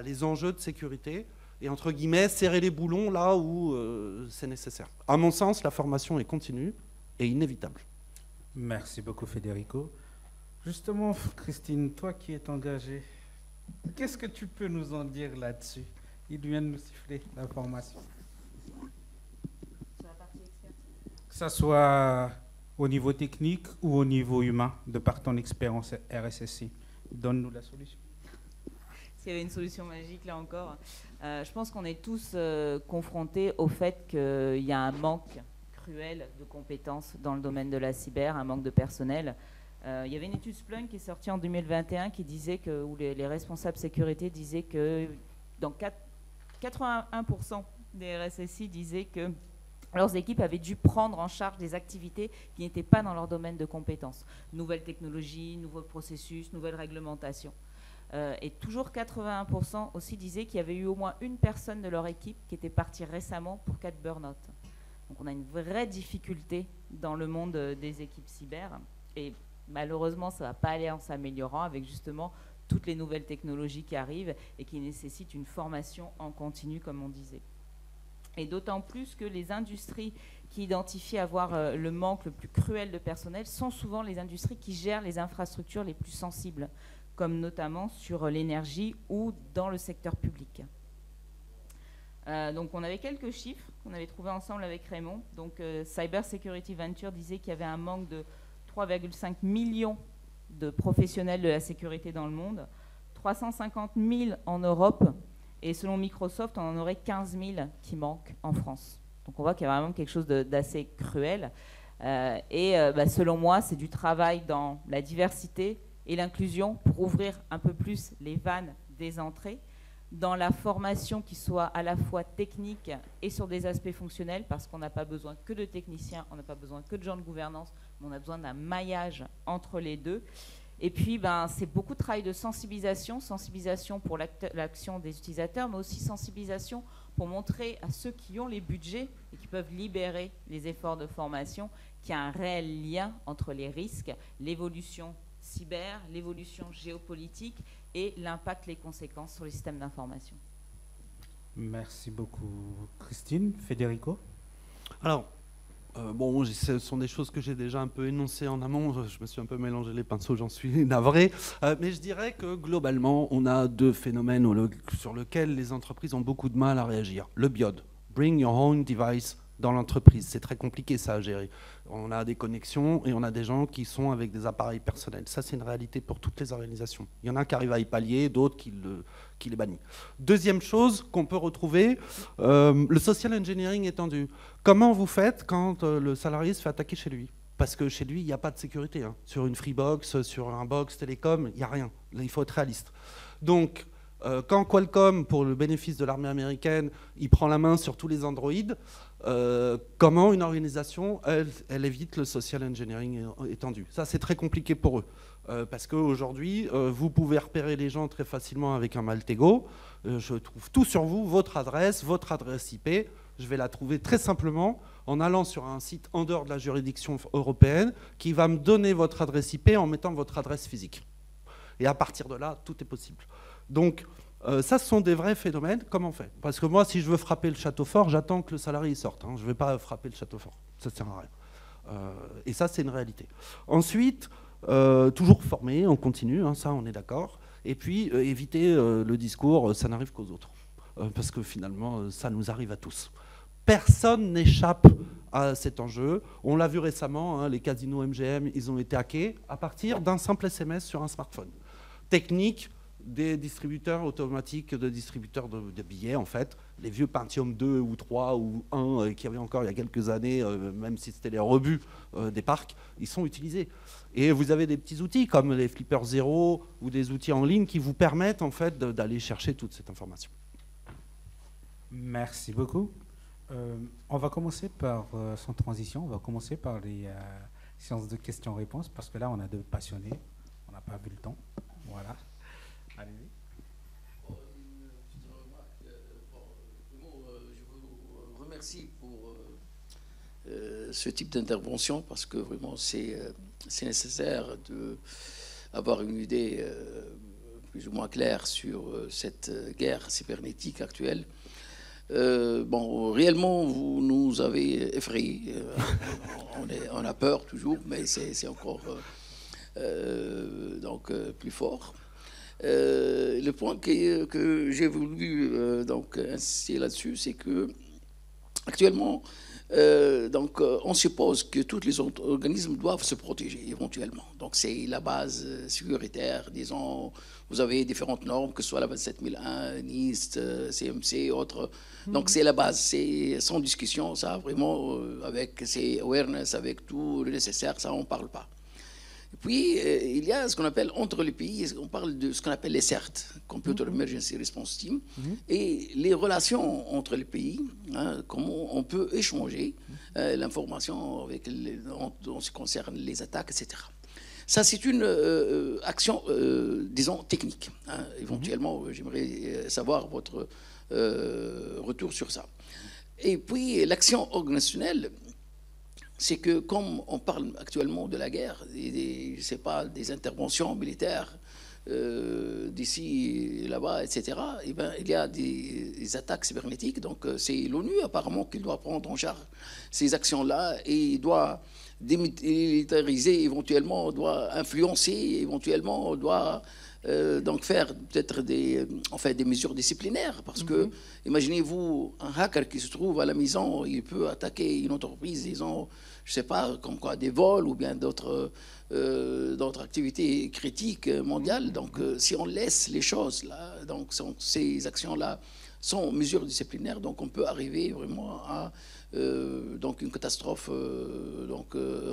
les enjeux de sécurité et, entre guillemets, serrer les boulons là où c'est nécessaire. À mon sens, la formation est continue et inévitable. Merci beaucoup, Federico. Justement, Christine, toi qui es engagée, qu'est-ce que tu peux nous en dire là-dessus? Il vient de nous siffler l'information. Sur la partie expertise. Que ce soit au niveau technique ou au niveau humain, de par ton expérience RSSI. Donne-nous la solution. S'il y avait une solution magique, là encore. Je pense qu'on est tous confrontés au fait qu'il y a un manque cruel de compétences dans le domaine de la cyber, un manque de personnel. Il y avait une étude Splunk qui est sortie en 2021 qui disait que, où les responsables sécurité disaient que dans 81% des RSSI disaient que leurs équipes avaient dû prendre en charge des activités qui n'étaient pas dans leur domaine de compétences. Nouvelles technologies, nouveaux processus, nouvelles réglementations. Et toujours 81% aussi disaient qu'il y avait eu au moins une personne de leur équipe qui était partie récemment pour cas de burn-out. Donc on a une vraie difficulté dans le monde des équipes cyber. Et malheureusement, ça ne va pas aller en s'améliorant avec justement toutes les nouvelles technologies qui arrivent et qui nécessitent une formation en continu, comme on disait. Et d'autant plus que les industries qui identifient avoir le manque le plus cruel de personnel sont souvent les industries qui gèrent les infrastructures les plus sensibles, comme notamment sur l'énergie ou dans le secteur public. Donc on avait quelques chiffres qu'on avait trouvés ensemble avec Raymond. Donc Cyber Security Venture disait qu'il y avait un manque de 3,5 millions de professionnels de la sécurité dans le monde, 350 000 en Europe, et selon Microsoft, on en aurait 15 000 qui manquent en France. Donc on voit qu'il y a vraiment quelque chose d'assez cruel. Selon moi, c'est du travail dans la diversité et l'inclusion pour ouvrir un peu plus les vannes des entrées, dans la formation qui soit à la fois technique et sur des aspects fonctionnels, parce qu'on n'a pas besoin que de techniciens, on n'a pas besoin que de gens de gouvernance, mais on a besoin d'un maillage entre les deux. Et puis, c'est beaucoup de travail de sensibilisation pour l'action des utilisateurs, mais aussi sensibilisation pour montrer à ceux qui ont les budgets et qui peuvent libérer les efforts de formation qu'il y a un réel lien entre les risques, l'évolution cyber, l'évolution géopolitique et l'impact, les conséquences sur les systèmes d'information. Merci beaucoup, Christine. Federico? Alors, ce sont des choses que j'ai déjà un peu énoncées en amont. Je me suis un peu mélangé les pinceaux, j'en suis navré. Mais je dirais que globalement, on a deux phénomènes sur lesquels les entreprises ont beaucoup de mal à réagir. Le BIOD, Bring Your Own Device, dans l'entreprise. C'est très compliqué ça à gérer. On a des connexions et on a des gens qui sont avec des appareils personnels. Ça, c'est une réalité pour toutes les organisations. Il y en a qui arrivent à y pallier, d'autres qui les bannissent. Deuxième chose qu'on peut retrouver, le social engineering étendu. Comment vous faites quand le salarié se fait attaquer chez lui? Parce que chez lui, il n'y a pas de sécurité. Sur une Freebox, sur un box télécom, il n'y a rien. Là, il faut être réaliste. Donc, quand Qualcomm, pour le bénéfice de l'armée américaine, il prend la main sur tous les Android, comment une organisation, elle évite le social engineering étendu? Ça, c'est très compliqué pour eux. Parce qu'aujourd'hui, vous pouvez repérer les gens très facilement avec un Maltego. Je trouve tout sur vous, votre adresse IP. Je vais la trouver très simplement en allant sur un site en dehors de la juridiction européenne qui va me donner votre adresse IP en mettant votre adresse physique. Et à partir de là, tout est possible. Donc, ça, ce sont des vrais phénomènes. Comment on fait? Parce que moi, si je veux frapper le château fort, j'attends que le salarié sorte. Je ne vais pas frapper le château fort. Ça ne sert à rien. Et ça, c'est une réalité. Ensuite, toujours former, on continue, ça, on est d'accord. Et puis, éviter le discours « ça n'arrive qu'aux autres ». Parce que finalement, ça nous arrive à tous. Personne n'échappe à cet enjeu. On l'a vu récemment, les casinos MGM, ils ont été hackés à partir d'un simple SMS sur un smartphone. Technique des distributeurs automatiques, de distributeurs de billets, en fait. Les vieux Pentium 2 ou 3 ou 1 qu'il y avait encore il y a quelques années, même si c'était les rebuts des parcs, ils sont utilisés. Et vous avez des petits outils comme les Flipper Zero ou des outils en ligne qui vous permettent en fait d'aller chercher toute cette information. Merci beaucoup. On va commencer par, sans transition, on va commencer par les séances de questions-réponses, parce que là, on a deux passionnés. On n'a pas vu le temps. Voilà. Allez-y. Une petite remarque. Je vous remercie pour ce type d'intervention, parce que vraiment, c'est nécessaire d'avoir une idée plus ou moins claire sur cette guerre cybernétique actuelle. Réellement, vous nous avez effrayés. On a peur toujours, mais c'est encore plus fort. Le point que j'ai voulu insister là-dessus, c'est que Actuellement, on suppose que tous les autres organismes doivent se protéger éventuellement. Donc, c'est la base sécuritaire. Disons, vous avez différentes normes, que ce soit la 27001, NIST, CMC, autres. Donc, c'est la base. C'est sans discussion, ça, vraiment, avec ces awareness, avec tout le nécessaire, ça, on ne parle pas. Et puis, il y a ce qu'on appelle, entre les pays, on parle de ce qu'on appelle les CERT, Computer Emergency Response Team, et les relations entre les pays, hein, comment on peut échanger l'information en ce qui concerne les attaques, etc. Ça, c'est une action, disons, technique. Hein. Éventuellement, j'aimerais savoir votre retour sur ça. Et puis, l'action organisationnelle, c'est que comme on parle actuellement de la guerre, je sais pas, des interventions militaires d'ici, là-bas, etc., et ben, il y a des attaques cybernétiques. Donc, c'est l'ONU, apparemment, qui doit prendre en charge ces actions-là et doit démilitariser éventuellement, doit influencer éventuellement, doit donc faire peut-être des mesures disciplinaires. Parce que, imaginez-vous, un hacker qui se trouve à la maison, il peut attaquer une entreprise, disons, je ne sais pas, comme quoi des vols ou bien d'autres activités critiques mondiales. Donc, si on laisse les choses là, donc ces actions-là sont mesures disciplinaires, donc on peut arriver vraiment à donc une catastrophe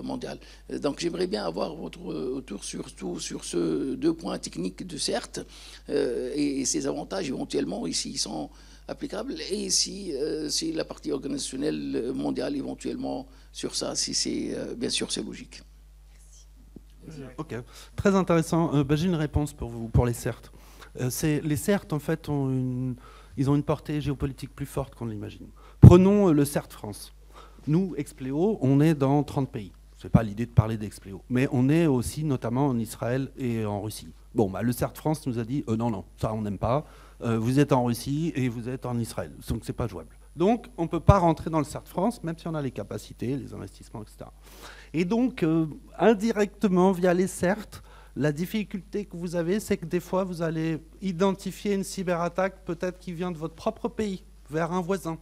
mondiale. Donc, j'aimerais bien avoir votre retour surtout sur ces deux points techniques de CERT et ces avantages éventuellement ici sont applicables, et si la partie organisationnelle mondiale éventuellement sur ça, si c'est bien sûr c'est logique. Ok, très intéressant. J'ai une réponse pour vous, pour les CERT. Les CERT, en fait, ils ont une portée géopolitique plus forte qu'on l'imagine. Prenons le CERT France. Nous, Expléo, on est dans 30 pays. Ce n'est pas l'idée de parler d'Expléo. Mais on est aussi notamment en Israël et en Russie. Bon, le CERT France nous a dit non, ça on n'aime pas. Vous êtes en Russie et vous êtes en Israël. Donc c'est pas jouable. Donc on ne peut pas rentrer dans le CERT France, même si on a les capacités, les investissements, etc. Et donc, indirectement, via les CERT, la difficulté que vous avez, c'est que des fois, vous allez identifier une cyberattaque peut-être qui vient de votre propre pays, vers un voisin.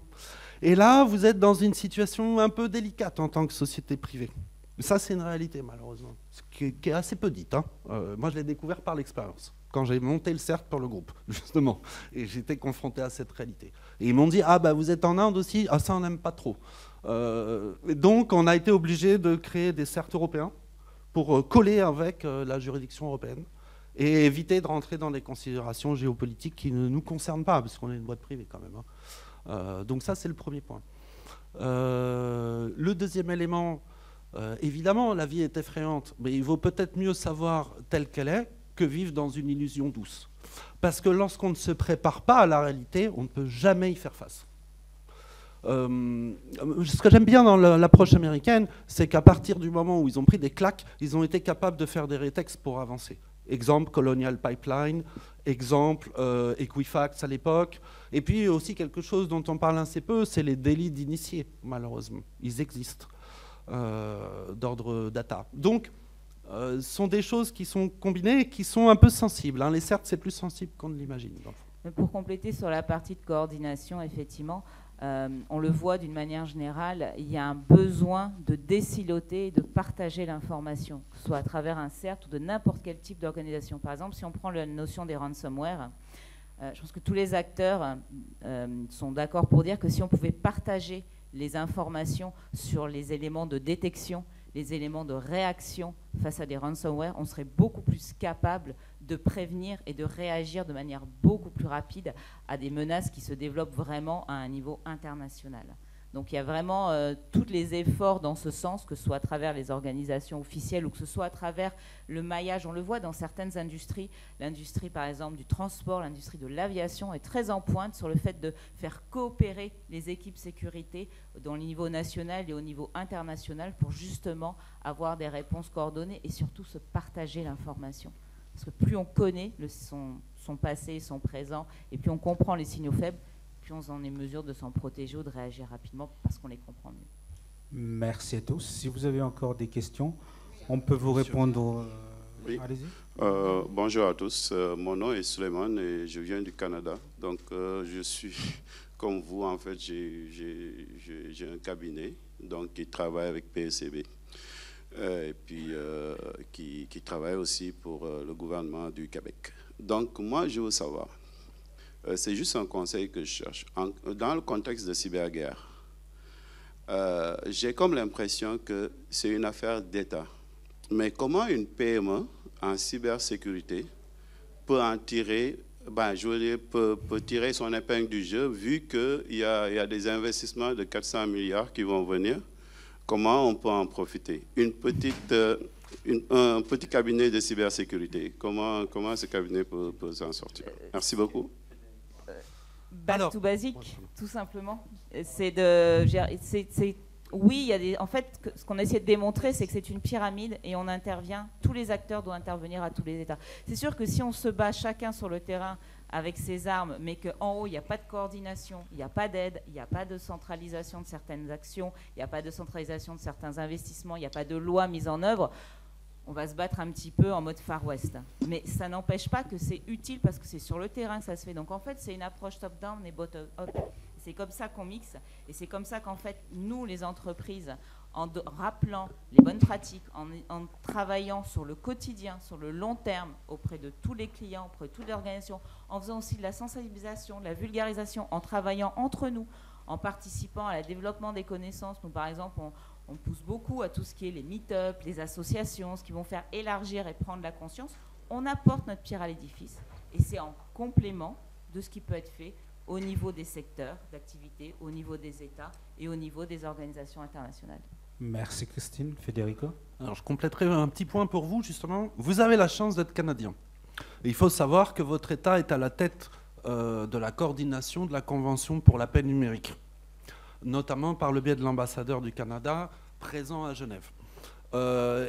Et là, vous êtes dans une situation un peu délicate en tant que société privée. Ça, c'est une réalité, malheureusement, qui est assez peu dite. Hein. Moi, je l'ai découvert par l'expérience, quand j'ai monté le CERT pour le groupe, justement. Et j'étais confronté à cette réalité. Et ils m'ont dit, vous êtes en Inde aussi ? Ah, ça, on n'aime pas trop. Donc, on a été obligé de créer des CERT européens pour coller avec la juridiction européenne et éviter de rentrer dans des considérations géopolitiques qui ne nous concernent pas, parce qu'on est une boîte privée quand même. Hein. Donc ça, c'est le premier point. Le deuxième élément, évidemment, la vie est effrayante, mais il vaut peut-être mieux savoir telle qu'elle est que vivre dans une illusion douce. Parce que lorsqu'on ne se prépare pas à la réalité, on ne peut jamais y faire face. Ce que j'aime bien dans l'approche américaine, c'est qu'à partir du moment où ils ont pris des claques, ils ont été capables de faire des rétextes pour avancer. Exemple, Colonial Pipeline, exemple, Equifax à l'époque. Et puis aussi quelque chose dont on parle assez peu, c'est les délits d'initiés, malheureusement. Ils existent, d'ordre data. Donc, ce sont des choses qui sont combinées et qui sont un peu sensibles. Hein. Les CERT, c'est plus sensible qu'on ne l'imagine. Pour compléter sur la partie de coordination, effectivement, on le voit d'une manière générale, il y a un besoin de désiloter, de partager l'information, que ce soit à travers un CERT ou de n'importe quel type d'organisation. Par exemple, si on prend la notion des ransomware, je pense que tous les acteurs sont d'accord pour dire que si on pouvait partager les informations sur les éléments de détection, les éléments de réaction face à des ransomware, on serait beaucoup plus capable de prévenir et de réagir de manière beaucoup plus rapide à des menaces qui se développent vraiment à un niveau international. Donc il y a vraiment tous les efforts dans ce sens, que ce soit à travers les organisations officielles ou que ce soit à travers le maillage. On le voit dans certaines industries. L'industrie, par exemple, du transport, l'industrie de l'aviation est très en pointe sur le fait de faire coopérer les équipes sécurité dans le niveau national et au niveau international pour justement avoir des réponses coordonnées et surtout se partager l'information. Parce que plus on connaît son passé, son présent, et plus on comprend les signaux faibles, plus on en est mesure de s'en protéger ou de réagir rapidement parce qu'on les comprend mieux. Merci à tous. Si vous avez encore des questions, on peut vous répondre Oui. Allez-y. Bonjour à tous. Mon nom est Suleiman et je viens du Canada. Donc, je suis comme vous. En fait, j'ai un cabinet donc, qui travaille avec PSCB et puis qui travaille aussi pour le gouvernement du Québec. Donc, moi, je veux savoir, c'est juste un conseil que je cherche. Dans le contexte de cyberguerre, j'ai comme l'impression que c'est une affaire d'État. Mais comment une PME en cybersécurité peut en tirer, peut tirer son épingle du jeu, vu qu'il y a des investissements de 400 milliards qui vont venir? Comment on peut en profiter? Un petit cabinet de cybersécurité, comment ce cabinet peut s'en sortir? Merci beaucoup. Back to basic, tout simplement. Oui, il y a en fait, ce qu'on essaie de démontrer, c'est que c'est une pyramide et on intervient, tous les acteurs doivent intervenir à tous les états. C'est sûr que si on se bat chacun sur le terrain avec ses armes, mais qu'en haut, il n'y a pas de coordination, il n'y a pas d'aide, il n'y a pas de centralisation de certaines actions, il n'y a pas de centralisation de certains investissements, il n'y a pas de loi mise en œuvre, on va se battre un petit peu en mode Far West. Mais ça n'empêche pas que c'est utile parce que c'est sur le terrain que ça se fait. Donc en fait, c'est une approche top-down et bottom-up. C'est comme ça qu'on mixe et c'est comme ça qu'en fait, nous, les entreprises, en rappelant les bonnes pratiques, en travaillant sur le quotidien, sur le long terme, auprès de tous les clients, auprès de toutes les organisations, en faisant aussi de la sensibilisation, de la vulgarisation, en travaillant entre nous, en participant à la développement des connaissances. Nous, par exemple, on pousse beaucoup à tout ce qui est les meet-up, les associations, ce qui vont faire élargir et prendre la conscience. On apporte notre pierre à l'édifice et c'est en complément de ce qui peut être fait au niveau des secteurs d'activité, au niveau des États et au niveau des organisations internationales. Merci Christine. Federico? Alors, je compléterai un petit point pour vous, justement. Vous avez la chance d'être canadien. Et il faut savoir que votre État est à la tête de la coordination de la Convention pour la paix numérique, notamment par le biais de l'ambassadeur du Canada présent à Genève.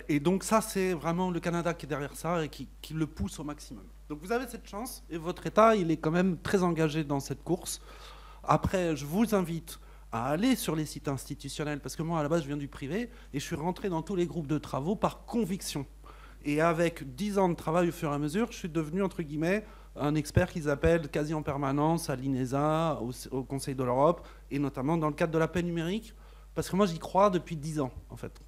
Et donc ça, c'est vraiment le Canada qui est derrière ça et qui le pousse au maximum. Donc vous avez cette chance et votre État, il est quand même très engagé dans cette course. Après, je vous invite à aller sur les sites institutionnels, parce que moi, à la base, je viens du privé et je suis rentré dans tous les groupes de travaux par conviction. Et avec 10 ans de travail au fur et à mesure, je suis devenu, entre guillemets, un expert qu'ils appellent quasi en permanence à l'INESA, au Conseil de l'Europe, et notamment dans le cadre de la paix numérique, parce que moi, j'y crois depuis 10 ans, en fait.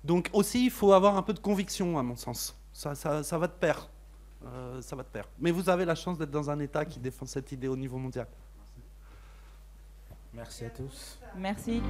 Donc aussi, il faut avoir un peu de conviction, à mon sens. Ça va de pair. Ça va de pair. Mais vous avez la chance d'être dans un État qui défend cette idée au niveau mondial. Merci à tous. Merci.